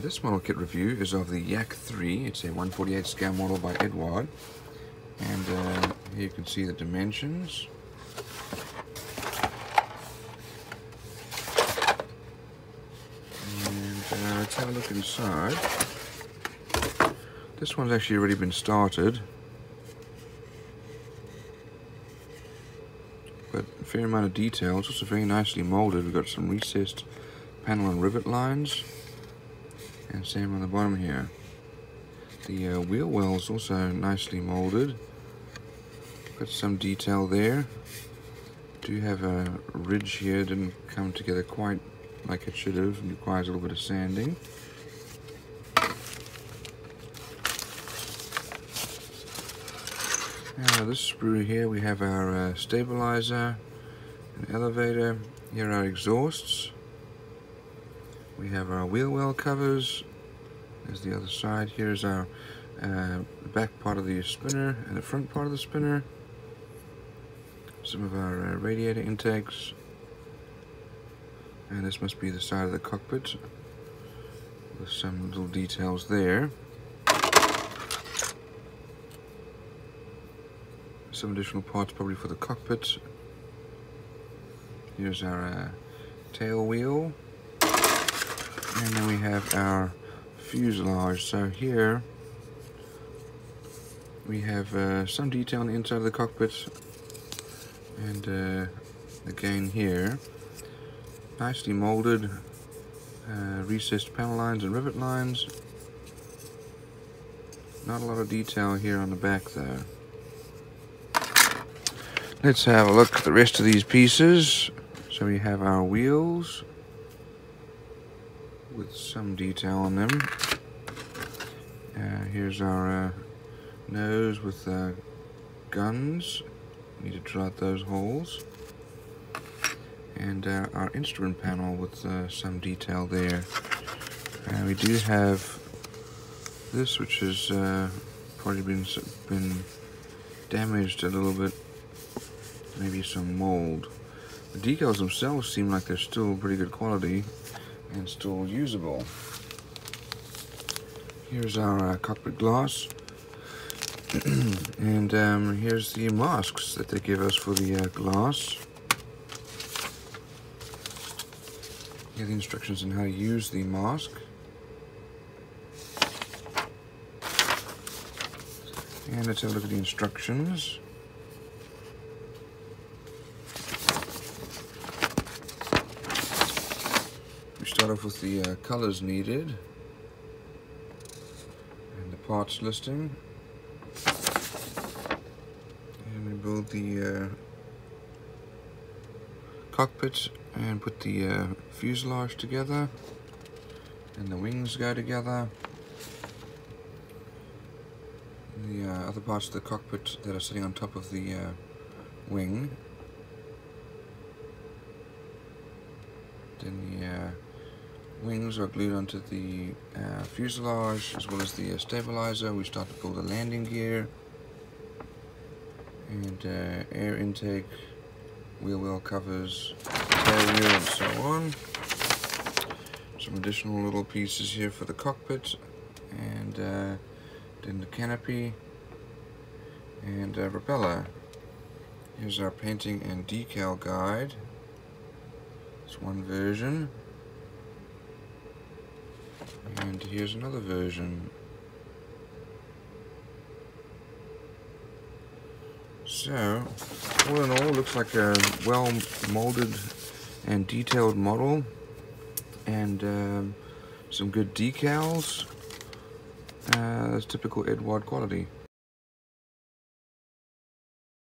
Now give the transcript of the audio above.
This model kit review is of the Yak-3. It's a 1/48 scale model by Eduard, and here you can see the dimensions. And let's have a look inside. This one's actually already been started, but a fair amount of detail. It's also very nicely molded. We've got some recessed panel and rivet lines. And same on the bottom here. The wheel well is also nicely molded. Got some detail there. Do have a ridge here, didn't come together quite like it should have. It requires a little bit of sanding. Now this sprue here, we have our stabilizer, an elevator. Here are our exhausts. We have our wheel well covers. There's the other side. Here's our back part of the spinner and the front part of the spinner. Some of our radiator intakes. And this must be the side of the cockpit with some little details there. Some additional parts probably for the cockpit. Here's our tail wheel. And then we have our fuselage. So here we have some detail on the inside of the cockpit, and again here, nicely molded, recessed panel lines and rivet lines. Not a lot of detail here on the back though. Let's have a look at the rest of these pieces. So we have our wheels with some detail on them. Here's our nose with guns. Need to drill out those holes. And our instrument panel with some detail there. We do have this, which has probably been damaged a little bit. Maybe some mold. The decals themselves seem like they're still pretty good quality and still usable. Here's our cockpit glass. And here's the masks that they give us for the glass. Here are the instructions on how to use the mask. And let's have a look at the instructions. We start off with the colors needed and the parts listing. And we build the cockpit and put the fuselage together, and the wings go together. The other parts of the cockpit that are sitting on top of the wing. Then the wings are glued onto the fuselage, as well as the stabilizer. We start to build the landing gear and air intake, wheel well covers, tail wheel, and so on. Some additional little pieces here for the cockpit, and then the canopy and propeller. Here's our painting and decal guide. It's one version, and here's another version. So, all in all, looks like a well molded and detailed model, and some good decals. That's typical Eduard quality.